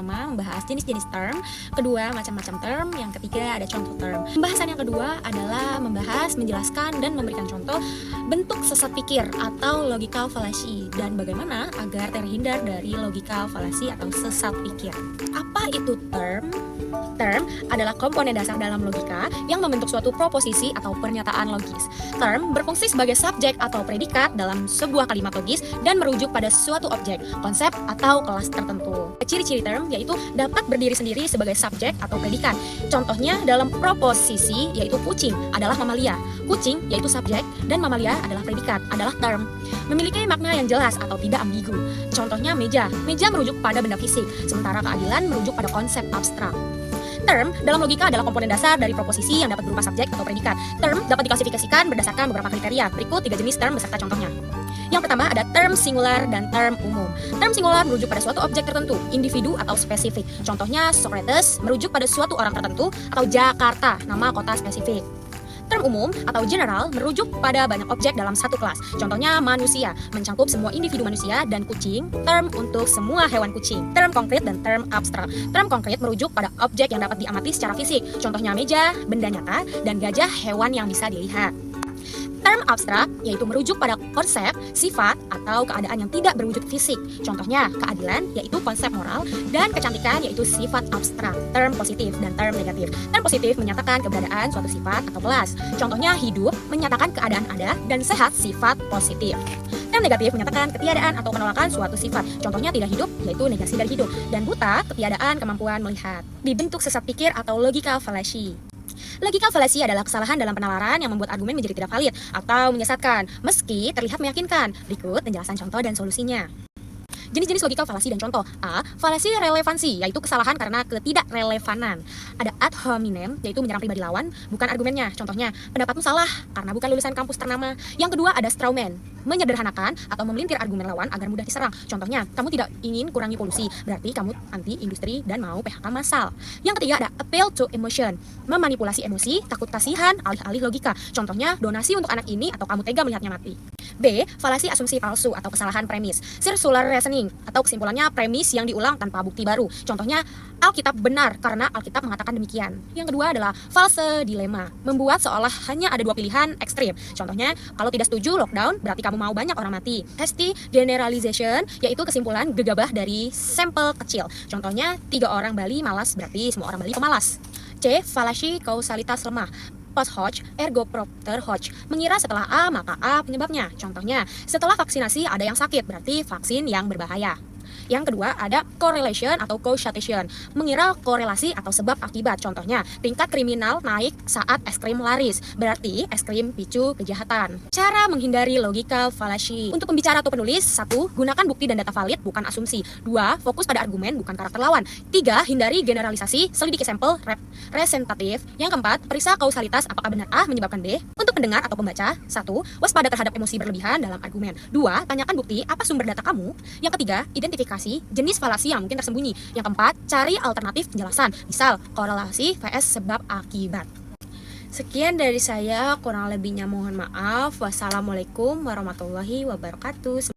pertama membahas jenis-jenis term, kedua macam-macam term, yang ketiga ada contoh term. Pembahasan yang kedua adalah membahas, menjelaskan, dan memberikan contoh bentuk sesat pikir atau logical fallacy dan bagaimana agar terhindar dari logical fallacy atau sesat pikir. Apa itu term? Term adalah komponen dasar dalam logika yang membentuk suatu proposisi atau pernyataan logis. Term berfungsi sebagai subjek atau predikat dalam sebuah kalimat logis dan merujuk pada suatu objek, konsep, atau kelas tertentu. Ciri-ciri term yaitu dapat berdiri sendiri sebagai subjek atau predikat. Contohnya dalam proposisi yaitu kucing adalah mamalia, kucing yaitu subjek, dan mamalia adalah predikat, adalah term. Memiliki makna yang jelas atau tidak ambigu. Contohnya meja merujuk pada benda fisik, sementara keadilan merujuk pada konsep abstrak. Term dalam logika adalah komponen dasar dari proposisi yang dapat berupa subjek atau predikat. Term dapat diklasifikasikan berdasarkan beberapa kriteria. Berikut 3 jenis term beserta contohnya. Yang pertama ada term singular dan term umum. Term singular merujuk pada suatu objek tertentu, individu atau spesifik. Contohnya Socrates merujuk pada suatu orang tertentu, atau Jakarta, nama kota spesifik. Term umum atau general merujuk pada banyak objek dalam satu kelas. Contohnya manusia, mencakup semua individu manusia, dan kucing, term untuk semua hewan kucing. Term konkret dan term abstrak. Term konkret merujuk pada objek yang dapat diamati secara fisik. Contohnya meja, benda nyata, dan gajah, hewan yang bisa dilihat. Term abstrak yaitu merujuk pada konsep, sifat, atau keadaan yang tidak berwujud fisik. Contohnya keadilan yaitu konsep moral, dan kecantikan yaitu sifat abstrak. Term positif dan term negatif. Term positif menyatakan keberadaan suatu sifat atau kelas. Contohnya hidup menyatakan keadaan ada dan sehat, sifat positif. Term negatif menyatakan ketiadaan atau penolakan suatu sifat. Contohnya tidak hidup yaitu negasi dari hidup, dan buta ketiadaan kemampuan melihat. Dibentuk sesat pikir atau logical fallacy. Logical fallacy adalah kesalahan dalam penalaran yang membuat argumen menjadi tidak valid atau menyesatkan, meski terlihat meyakinkan. Berikut penjelasan contoh dan solusinya. Jenis-jenis logical fallacy dan contoh. A. Fallacy relevansi, yaitu kesalahan karena ketidakrelevanan. Ada ad hominem, yaitu menyerang pribadi lawan, bukan argumennya. Contohnya, pendapatmu salah karena bukan lulusan kampus ternama. Yang kedua ada strawman, menyederhanakan atau memelintir argumen lawan agar mudah diserang. Contohnya, kamu tidak ingin kurangi polusi, berarti kamu anti industri dan mau PHK massal. Yang ketiga ada appeal to emotion, memanipulasi emosi, takut kasihan, alih-alih logika. Contohnya, donasi untuk anak ini atau kamu tega melihatnya mati. B. Fallacy asumsi palsu atau kesalahan premis, circular reasoning, atau kesimpulannya premis yang diulang tanpa bukti baru. Contohnya, Alkitab benar karena Alkitab mengatakan demikian. Yang kedua adalah false dilema, membuat seolah hanya ada dua pilihan ekstrim. Contohnya, kalau tidak setuju lockdown berarti kamu mau banyak orang mati. Hasty generalization, yaitu kesimpulan gegabah dari sampel kecil. Contohnya, 3 orang Bali malas berarti semua orang Bali pemalas. C. Fallacy kausalitas lemah, post hoc ergo propter hoc, mengira setelah A maka A penyebabnya. Contohnya, setelah vaksinasi ada yang sakit berarti vaksin yang berbahaya. Yang kedua ada correlation atau causation, mengira korelasi atau sebab akibat. Contohnya, tingkat kriminal naik saat es krim laris, berarti es krim picu kejahatan. Cara menghindari logical fallacy. Untuk pembicara atau penulis, 1. Gunakan bukti dan data valid, bukan asumsi. 2. Fokus pada argumen, bukan karakter lawan. 3. Hindari generalisasi, selidiki sampel representatif. Yang keempat, periksa kausalitas, apakah benar A menyebabkan B. Untuk pendengar atau pembaca, 1. Waspada terhadap emosi berlebihan dalam argumen. 2. Tanyakan bukti, apa sumber data kamu. Yang ketiga, identifikasi jenis fallacy yang mungkin tersembunyi. Yang keempat, cari alternatif penjelasan, misal korelasi vs sebab akibat. Sekian dari saya, kurang lebihnya mohon maaf. Wassalamualaikum warahmatullahi wabarakatuh.